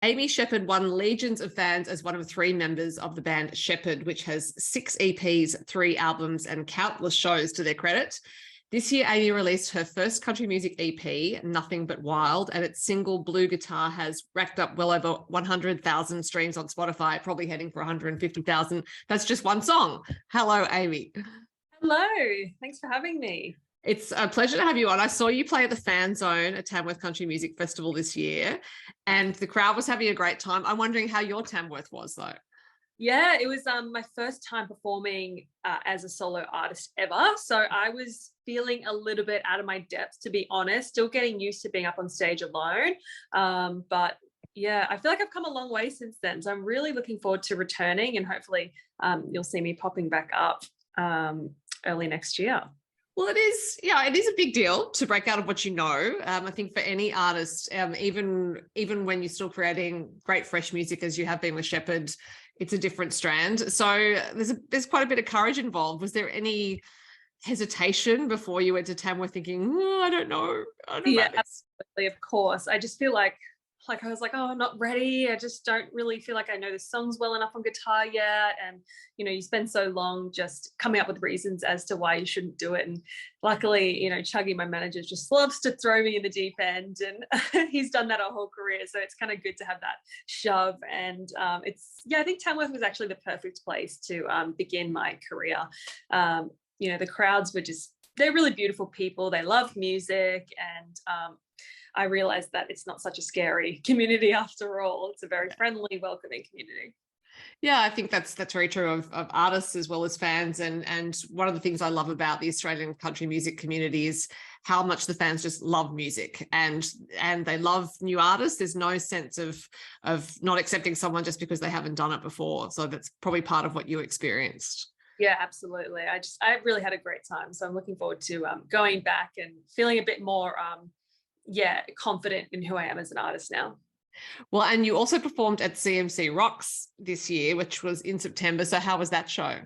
Amy Sheppard won legions of fans as one of 3 members of the band Sheppard, which has 6 EPs, 3 albums, and countless shows to their credit. This year, Amy released her first country music EP, Nothing But Wild, and its single Blue Guitar has racked up well over 100,000 streams on Spotify, probably heading for 150,000. That's just one song. Hello, Amy. Hello. Thanks for having me. It's a pleasure to have you on. I saw you play at the Fan Zone at Tamworth Country Music Festival this year, and the crowd was having a great time. I'm wondering how your Tamworth was, though. Yeah, it was my first time performing as a solo artist ever. So I was feeling a little bit out of my depth, to be honest, still getting used to being up on stage alone. But yeah, I feel like I've come a long way since then. So I'm really looking forward to returning, and hopefully you'll see me popping back up early next year. Well, it is a big deal to break out of what you know. I think for any artist, even when you're still creating great fresh music as you have been with Sheppard, it's a different strand. So there's quite a bit of courage involved. Was there any hesitation before you went to Tamworth thinking, I don't know about this? Absolutely, of course. I just feel like I was like, oh, I'm not ready. I just don't really feel like I know the songs well enough on guitar yet. And, you spend so long just coming up with reasons as to why you shouldn't do it. And luckily, Chuggy, my manager, just loves to throw me in the deep end. And he's done that our whole career. So it's kind of good to have that shove. And I think Tamworth was actually the perfect place to begin my career. The crowds were they're really beautiful people. They love music, and I realized that it's not such a scary community after all. It's a very friendly, welcoming community. Yeah, I think that's very true of artists as well as fans. And one of the things I love about the Australian country music community is how much the fans just love music and they love new artists. There's no sense of not accepting someone just because they haven't done it before. So that's probably part of what you experienced. Yeah, absolutely. I really had a great time. So I'm looking forward to going back and feeling a bit more confident in who I am as an artist now. Well, and you also performed at CMC Rocks this year, which was in September. So how was that show?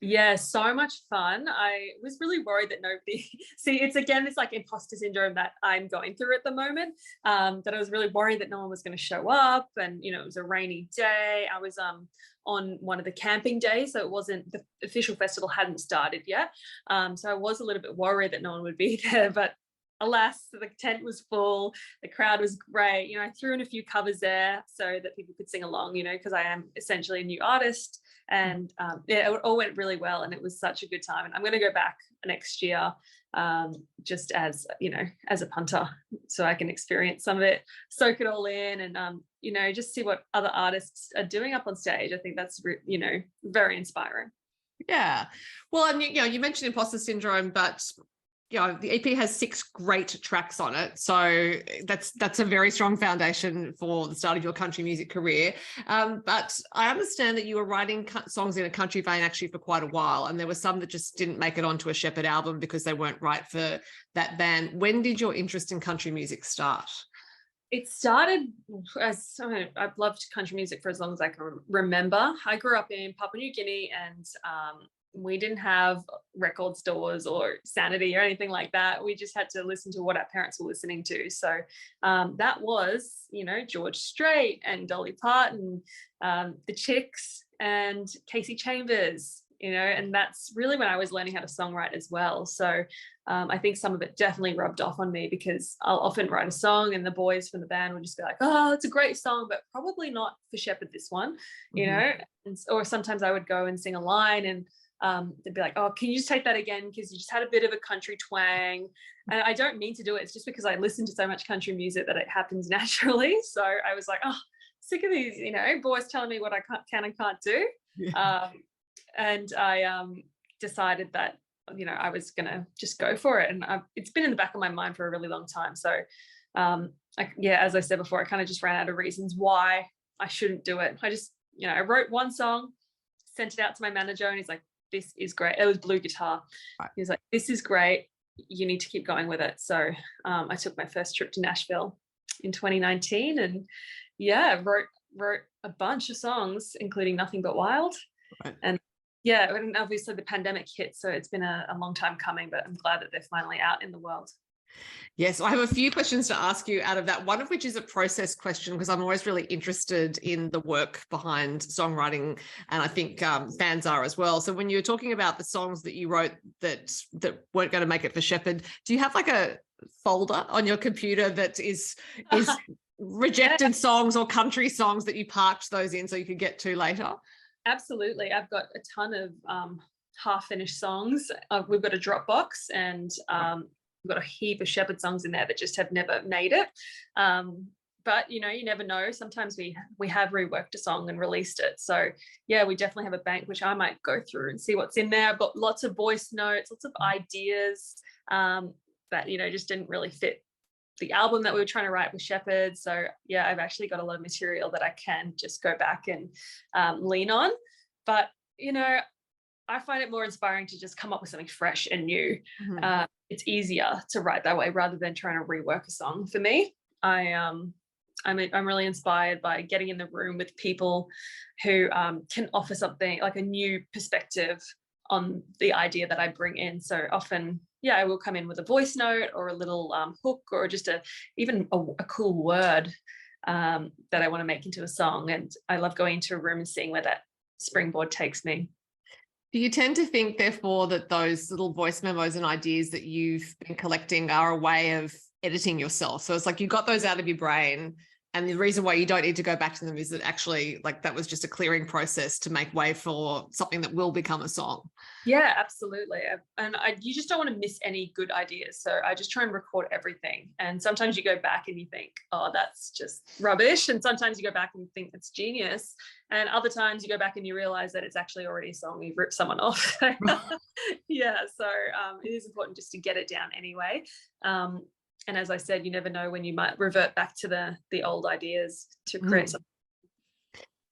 Yeah, so much fun. I was really worried that nobody it's this like imposter syndrome that I'm going through at the moment, that I was really worried that no one was going to show up. And it was a rainy day. I was on one of the camping days, so it wasn't, the official festival hadn't started yet, so I was a little bit worried that no one would be there, but alas, the tent was full, the crowd was great. I threw in a few covers there so that people could sing along, because I am essentially a new artist. And it all went really well, and it was such a good time. And I'm going to go back next year, just as a punter, so I can experience some of it, soak it all in, and just see what other artists are doing up on stage. I think that's very inspiring. Yeah, well, and you mentioned imposter syndrome, but the EP has 6 great tracks on it. So that's a very strong foundation for the start of your country music career. But I understand that you were writing songs in a country vein actually for quite a while, and there were some that just didn't make it onto a Sheppard album because they weren't right for that band. When did your interest in country music start? It started as I've loved country music for as long as I can remember. I grew up in Papua New Guinea, and we didn't have record stores or Sanity or anything like that. We just had to listen to what our parents were listening to. So that was, George Strait and Dolly Parton, the Chicks and Casey Chambers, and that's really when I was learning how to songwrite as well. So I think some of it definitely rubbed off on me, because I'll often write a song and the boys from the band would just be like, oh, it's a great song, but probably not for Sheppard, this one, or sometimes I would go and sing a line and they'd be like, oh, can you just take that again, because you just had a bit of a country twang. And I don't mean to do it. It's just because I listen to so much country music that it happens naturally. So I was like, oh, sick of these, boys telling me what I can and can't do. Yeah. And I decided that, I was going to just go for it. And it's been in the back of my mind for a really long time. So, as I said before, I kind of just ran out of reasons why I shouldn't do it. I just, I wrote one song, sent it out to my manager, and he's like, this is great. It was Blue Guitar. Right. He was like, this is great. You need to keep going with it. So I took my first trip to Nashville in 2019, and wrote a bunch of songs, including Nothing But Wild. Right. And and obviously the pandemic hit, so it's been a long time coming, but I'm glad that they're finally out in the world. Yes, I have a few questions to ask you out of that, one of which is a process question, because I'm always really interested in the work behind songwriting, and I think fans are as well. So when you were talking about the songs that you wrote that weren't going to make it for Sheppard, do you have like a folder on your computer that is rejected Yeah, songs or country songs that you parked those in so you could get to later? absolutely. I've got a ton of half finished songs. We've got a Dropbox, and we've got a heap of Shepherd songs in there that just have never made it. But you never know. Sometimes we have reworked a song and released it. So yeah, we definitely have a bank which I might go through and see what's in there. I've got lots of voice notes, lots of ideas that just didn't really fit the album that we were trying to write with Shepherd. So yeah, I've actually got a lot of material that I can just go back and lean on. But I find it more inspiring to just come up with something fresh and new. Mm-hmm. It's easier to write that way rather than trying to rework a song. For me, I'm really inspired by getting in the room with people who can offer something like a new perspective on the idea that I bring in. So often, yeah, I will come in with a voice note or a little hook, or just even a cool word that I want to make into a song. And I love going into a room and seeing where that springboard takes me. Do you tend to think, therefore, that those little voice memos and ideas that you've been collecting are a way of editing yourself? So it's like you got those out of your brain, and the reason why you don't need to go back to them is that actually, like, that was just a clearing process to make way for something that will become a song. Yeah, absolutely. You just don't want to miss any good ideas. So I just try and record everything. And sometimes you go back and you think, oh, that's just rubbish. And sometimes you go back and think it's genius. And other times you go back and you realize that it's actually already a song. You've ripped someone off. Yeah. So it is important just to get it down anyway. And as I said, you never know when you might revert back to the old ideas to create something.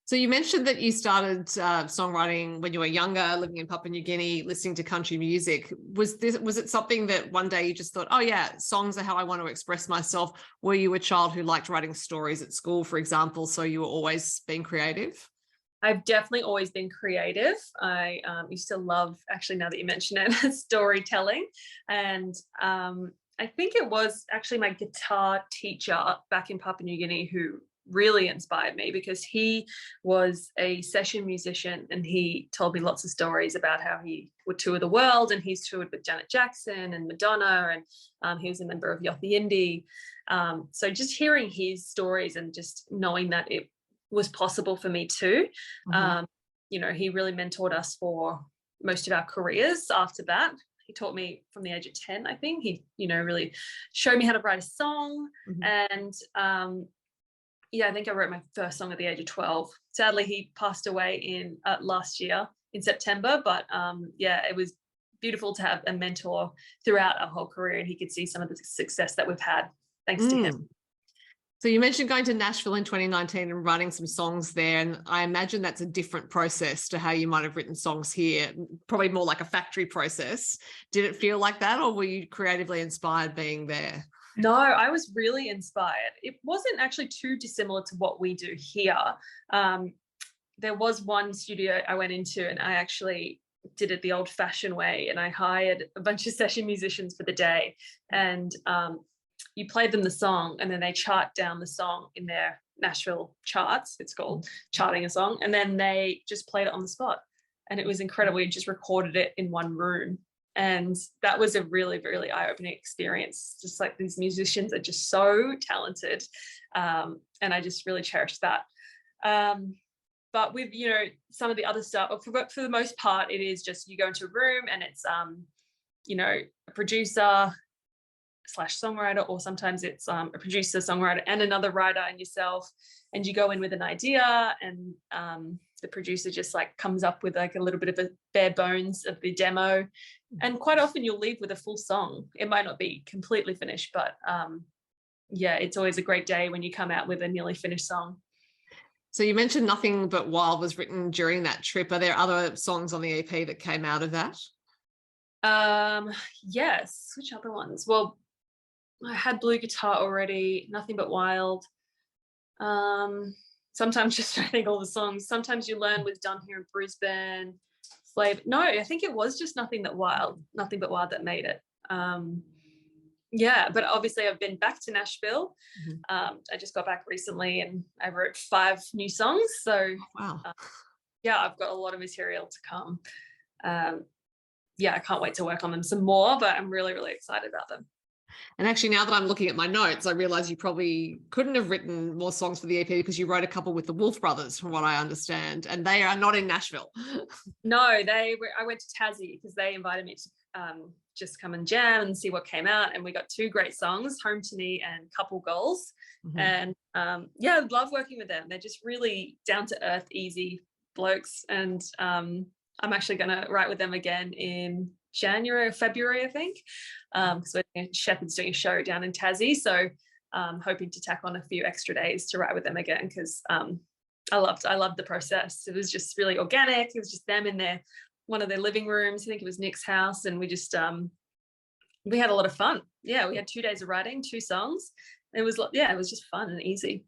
So you mentioned that you started songwriting when you were younger, living in Papua New Guinea, listening to country music. Was it something that one day you just thought, oh yeah, songs are how I want to express myself? Were you a child who liked writing stories at school, for example, so you were always being creative? I've definitely always been creative. I used to love, actually, now that you mention it, storytelling. And I think it was actually my guitar teacher back in Papua New Guinea who really inspired me, because he was a session musician and he told me lots of stories about how he would tour the world, and he's toured with Janet Jackson and Madonna, and he was a member of Yothu Yindi. So just hearing his stories and just knowing that it was possible for me too. He really mentored us for most of our careers after that. He taught me from the age of 10, I think. He, really showed me how to write a song. And I think I wrote my first song at the age of 12. Sadly, he passed away in last year in September. But it was beautiful to have a mentor throughout our whole career, and he could see some of the success that we've had thanks to him. So you mentioned going to Nashville in 2019 and writing some songs there, and I imagine that's a different process to how you might have written songs here, probably more like a factory process. Did it feel like that, or were you creatively inspired being there? No, I was really inspired. It wasn't actually too dissimilar to what we do here. There was one studio I went into, and I actually did it the old-fashioned way, and I hired a bunch of session musicians for the day, and you played them the song, and then they chart down the song in their Nashville charts. It's called charting a song. And then they just played it on the spot. And it was incredible. We just recorded it in one room. And that was a really, really eye-opening experience. Just like, these musicians are just so talented. And I just really cherished that. But with, some of the other stuff, for the most part, it is just you go into a room and it's, a producer / songwriter, or sometimes it's a producer, songwriter, and another writer and yourself, and you go in with an idea, and the producer just like comes up with like a little bit of a bare bones of the demo, and quite often you'll leave with a full song. It might not be completely finished, but it's always a great day when you come out with a nearly finished song. So you mentioned Nothing But Wild was written during that trip. Are there other songs on the EP that came out of that? Yes. Which other ones? Well, I had Blue Guitar already, Nothing But Wild. Sometimes just I think all the songs. Sometimes You Learn was done here in Brisbane. No, I think it was just Nothing But Wild that made it. Yeah, but obviously I've been back to Nashville. Mhm. I just got back recently and I wrote 5 new songs. So Wow. yeah, I've got a lot of material to come. Um, yeah, I can't wait to work on them some more, but I'm really, really excited about them. And actually, now that I'm looking at my notes, I realize you probably couldn't have written more songs for the EP because you wrote a couple with the Wolf Brothers, from what I understand, and they are not in Nashville. No, I went to Tassie because they invited me to just come and jam and see what came out. And we got 2 great songs, Home to Me and Couple Goals. Mhm. And yeah, I love working with them. They're just really down to earth, easy blokes. And I'm actually going to write with them again in January or February, I think, because Sheppard's doing a show down in Tassie. So hoping to tack on a few extra days to write with them again because I loved the process. It was just really organic. It was just them in one of their living rooms. I think it was Nick's house, and we just we had a lot of fun. Yeah, we had 2 days of writing, 2 songs. It was just fun and easy.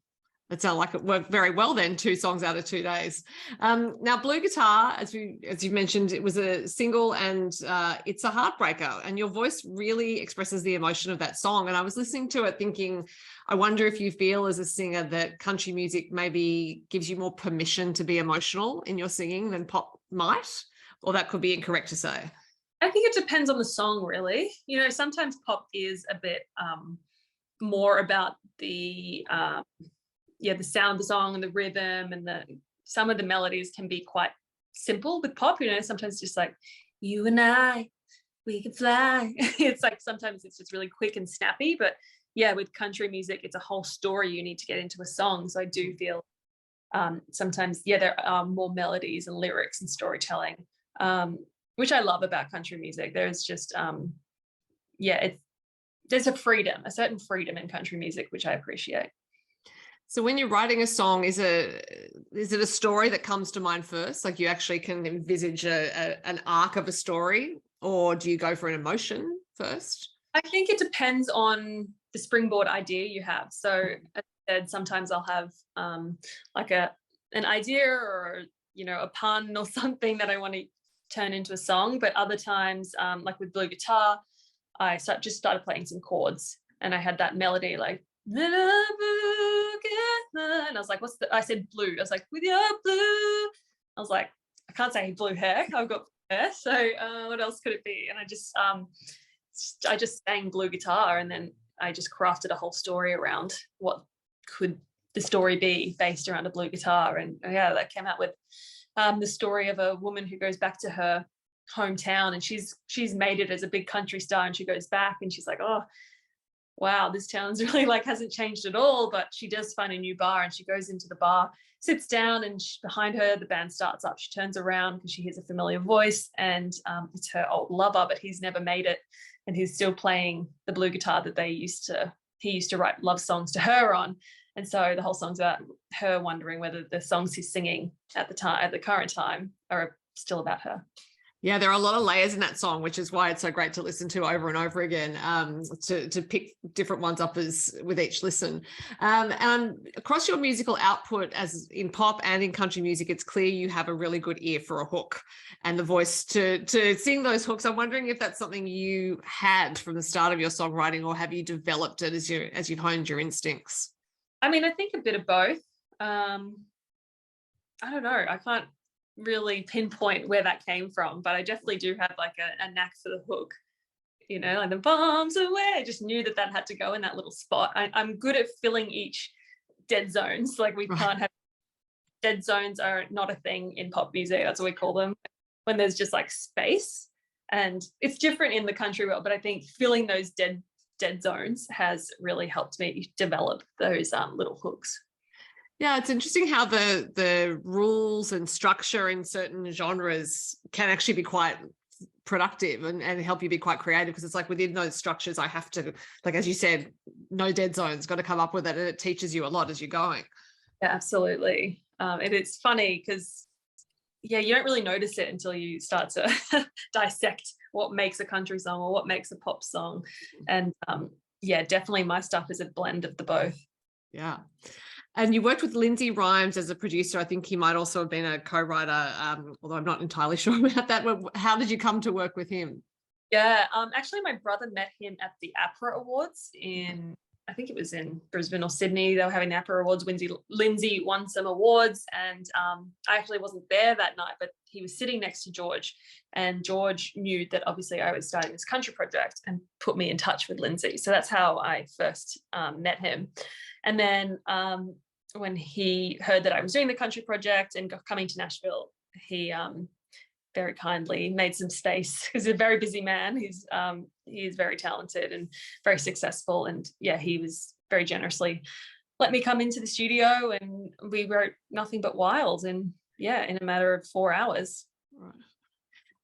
It sounded like it worked very well then, 2 songs out of 2 days. Now, Blue Guitar, as you mentioned, it was a single and it's a heartbreaker, and your voice really expresses the emotion of that song. And I was listening to it thinking, I wonder if you feel as a singer that country music maybe gives you more permission to be emotional in your singing than pop might, or that could be incorrect to say. I think it depends on the song, really. You know, sometimes pop is a bit more about the sound of the song and the rhythm, and some of the melodies can be quite simple with pop. You know, sometimes just like you and I, we could fly. It's like sometimes it's just really quick and snappy. But yeah, with country music, it's a whole story you need to get into a song. So I do feel sometimes, there are more melodies and lyrics and storytelling, which I love about country music. There's just there's a certain freedom in country music, which I appreciate. So when you're writing a song, is it a story that comes to mind first? Like you actually can envisage an arc of a story, or do you go for an emotion first? I think it depends on the springboard idea you have. So as I said, sometimes I'll have like an idea or, a pun or something that I want to turn into a song. But other times, like with Blue Guitar, I just started playing some chords, and I had that melody like, and I was like, I said blue. I was like, with your blue. I was like, I can't say blue hair. I've got blue hair. So what else could it be? And I just sang Blue Guitar, and then I just crafted a whole story around what could the story be based around a blue guitar. And yeah, that came out with the story of a woman who goes back to her hometown, and she's made it as a big country star, and she goes back and she's like, oh wow, this town's really hasn't changed at all. But she does find a new bar, and she goes into the bar, sits down, and behind her the band starts up. She turns around because she hears a familiar voice, and it's her old lover, but he's never made it, and he's still playing the blue guitar that he used to write love songs to her on. And so the whole song's about her wondering whether the songs he's singing at the current time are still about her. Yeah, there are a lot of layers in that song, which is why it's so great to listen to over and over again, to pick different ones up with each listen. And across your musical output, as in pop and in country music, it's clear you have a really good ear for a hook and the voice to sing those hooks. I'm wondering if that's something you had from the start of your songwriting, or have you developed it as you've honed your instincts? I mean, I think a bit of both. I don't know. I can't really pinpoint where that came from, but I definitely do have like a knack for the hook, like the bombs away. I just knew that had to go in that little spot. I'm good at filling each dead zones. Like we can't have dead zones, are not a thing in pop music. That's what we call them, when there's just like space. And it's different in the country world, but I think filling those dead zones has really helped me develop those little hooks. Yeah, it's interesting how the rules and structure in certain genres can actually be quite productive and help you be quite creative, because it's like within those structures I have to, like as you said, no dead zones, got to come up with it, and it teaches you a lot as you're going. Yeah, absolutely. It's funny because you don't really notice it until you start to dissect what makes a country song or what makes a pop song. And definitely my stuff is a blend of the both. Yeah. And you worked with Lindsay Rhymes as a producer. I think he might also have been a co-writer, although I'm not entirely sure about that. How did you come to work with him? Yeah, actually, my brother met him at the APRA Awards I think it was in Brisbane or Sydney. They were having the APRA Awards. Lindsay won some awards, and I actually wasn't there that night, but he was sitting next to George, and George knew that obviously I was starting this country project and put me in touch with Lindsay. So that's how I first met him. And then when he heard that I was doing the country project and coming to Nashville, he very kindly made some space because he's a very busy man. He is very talented and very successful. And yeah, he was very generously let me come into the studio, and we wrote Nothing But Wild, and yeah, in a matter of 4 hours. Right.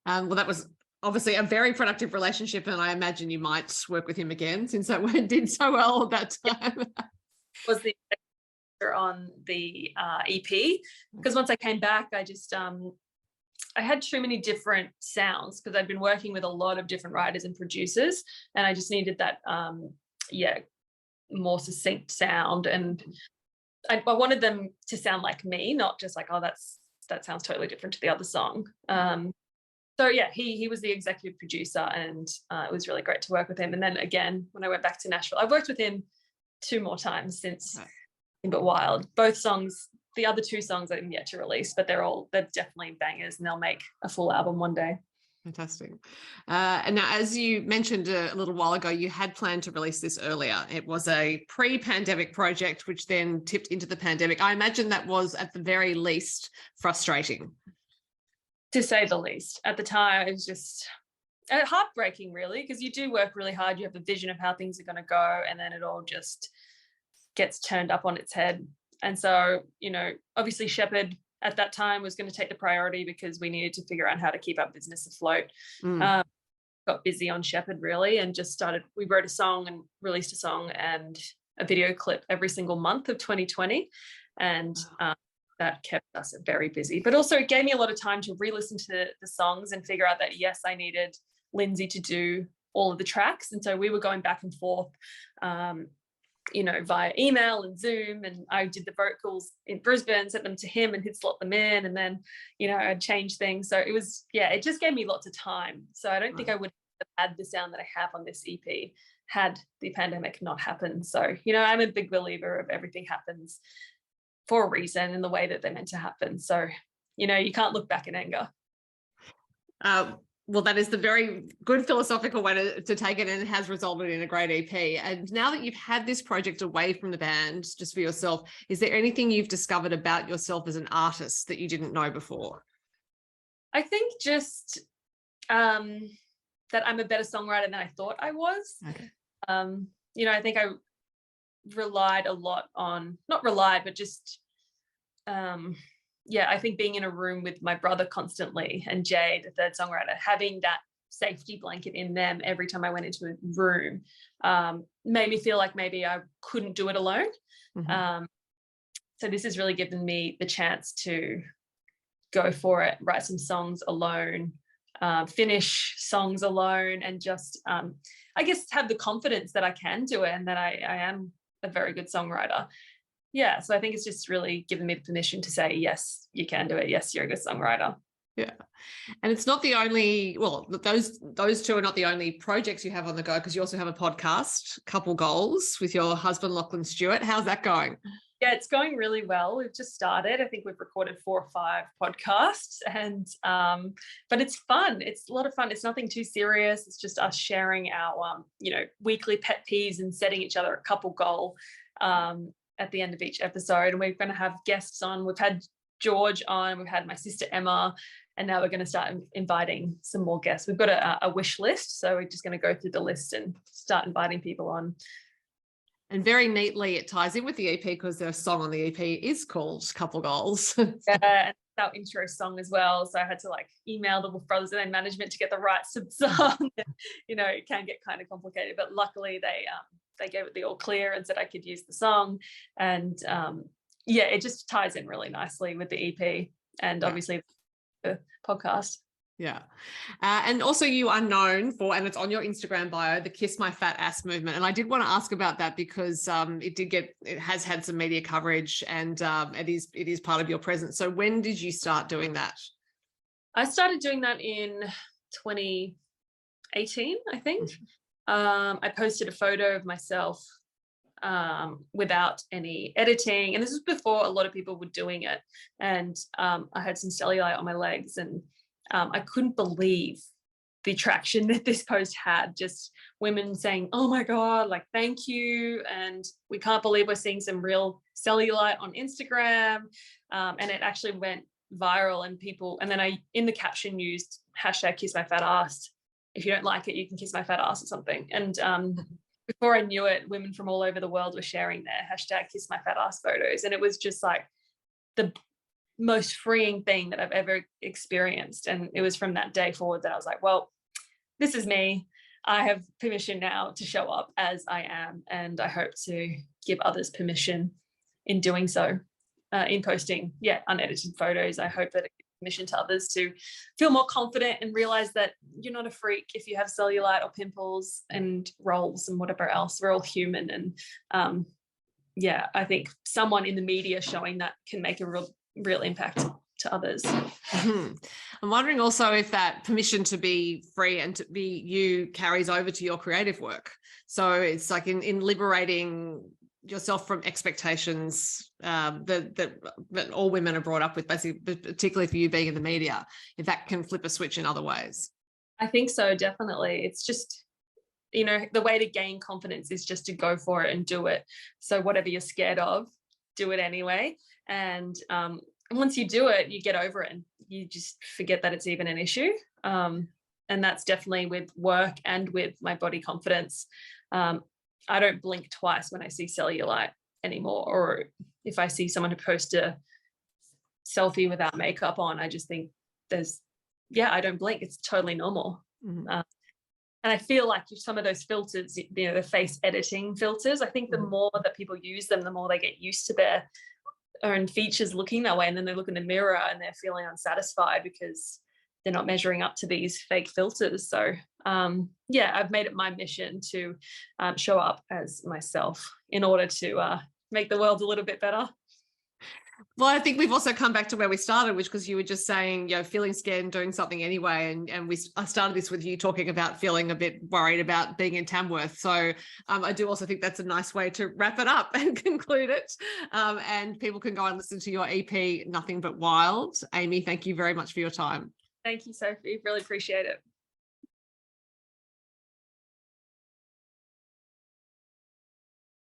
Well, that was obviously a very productive relationship, and I imagine you might work with him again since that did so well at that time. Was the on the EP, because once I came back, I just I had too many different sounds because I'd been working with a lot of different writers and producers, and I just needed that more succinct sound, and I wanted them to sound like me, not just like, oh, that sounds totally different to the other song. So yeah, he was the executive producer, and it was really great to work with him. And then again, when I went back to Nashville, I've worked with him 2 more times since Nothing But Wild. Both songs, the other 2 songs I'm yet to release, but they're definitely bangers, and they'll make a full album one day. Fantastic. And now, as you mentioned a little while ago, you had planned to release this earlier. It was a pre-pandemic project, which then tipped into the pandemic. I imagine that was at the very least frustrating. To say the least. At the time, it was just heartbreaking, really, because you do work really hard. You have a vision of how things are going to go, and then it all just gets turned up on its head. And so, obviously Sheppard at that time was going to take the priority because we needed to figure out how to keep our business afloat. Got busy on Sheppard, really, and just we wrote a song and released a song and a video clip every single month of 2020. And that kept us very busy. But also it gave me a lot of time to re-listen to the songs and figure out that, yes, I needed Lindsay to do all of the tracks. And so we were going back and forth via email and Zoom, and I did the vocals in Brisbane, sent them to him, and he'd slot them in, and then I'd change things. So it just gave me lots of time. So I don't think I would have had the sound that I have on this EP had the pandemic not happened. So I'm a big believer of everything happens for a reason in the way that they're meant to happen. So you can't look back in anger. Well, that is the very good philosophical way to take it, and it has resulted in a great EP. And now that you've had this project away from the band, just for yourself, is there anything you've discovered about yourself as an artist that you didn't know before? I think just that I'm a better songwriter than I thought I was. Okay. I think I relied a lot on, not relied, but just I think being in a room with my brother constantly and Jay, the third songwriter, having that safety blanket in them every time I went into a room made me feel like maybe I couldn't do it alone. Mm-hmm. So this has really given me the chance to go for it, write some songs alone, finish songs alone, and just, I guess, have the confidence that I can do it and that I am a very good songwriter. Yeah, so I think it's just really given me the permission to say, yes, you can do it. Yes, you're a good songwriter. Yeah. And it's not the only, well, those 2 are not the only projects you have on the go, because you also have a podcast, Couple Goals, with your husband, Lachlan Stewart. How's that going? Yeah, it's going really well. We've just started. I think we've recorded 4 or 5 podcasts, and but it's fun. It's a lot of fun. It's nothing too serious. It's just us sharing our weekly pet peeves and setting each other a couple goal at the end of each episode. And we're going to have guests on. We've had George on, we've had my sister Emma, and now we're going to start inviting some more guests. We've got a wish list, so we're just going to go through the list and start inviting people on. And very neatly it ties in with the EP, because their song on the EP is called Couple Goals. Yeah, our intro song as well. So I had to email the Wolf Brothers and management to get the rights to the song. It can get kind of complicated, but luckily they gave it the all clear and said I could use the song. And it just ties in really nicely with the EP and obviously the podcast. Yeah. And also you are known for, and it's on your Instagram bio, the Kiss My Fat Ass movement. And I did want to ask about that because it has had some media coverage, and it is part of your presence. So when did you start doing that? I started doing that in 18, I think. I posted a photo of myself without any editing, and this was before a lot of people were doing it, and I had some cellulite on my legs, and I couldn't believe the traction that this post had. Just women saying, oh my god, like, thank you, and we can't believe we're seeing some real cellulite on Instagram. And it actually went viral, and then I, in the caption, used hashtag kiss my fat ass. If you don't like it, you can kiss my fat ass or something. And before I knew it, women from all over the world were sharing their hashtag kiss my fat ass photos. And it was just like the most freeing thing that I've ever experienced. And it was from that day forward that I was like, well, this is me. I have permission now to show up as I am. And I hope to give others permission in doing so, in posting, unedited photos. I hope that it gives permission to others to feel more confident and realize that you're not a freak if you have cellulite or pimples and rolls and whatever else. We're all human. And I think someone in the media showing that can make a real impact to others. I'm wondering also if that permission to be free and to be you carries over to your creative work. So it's like in liberating yourself from expectations that all women are brought up with, basically, particularly for you being in the media, if that can flip a switch in other ways. I think so, definitely. It's just, the way to gain confidence is just to go for it and do it. So whatever you're scared of, do it anyway. And once you do it, you get over it and you just forget that it's even an issue. And that's definitely with work and with my body confidence. I don't blink twice when I see cellulite anymore, or if I see someone who posts a selfie without makeup on, I just think I don't blink. It's totally normal. Mm-hmm. And I feel like some of those filters, the face editing filters, I think the more that people use them, the more they get used to their own features looking that way. And then they look in the mirror and they're feeling unsatisfied because they're not measuring up to these fake filters. So I've made it my mission to show up as myself in order to make the world a little bit better. Well, I think we've also come back to where we started, which, because you were just saying, feeling scared and doing something anyway. And I started this with you talking about feeling a bit worried about being in Tamworth. So I do also think that's a nice way to wrap it up and conclude it. And people can go and listen to your EP, Nothing But Wild. Amy, thank you very much for your time. Thank you, Sophie. Really appreciate it.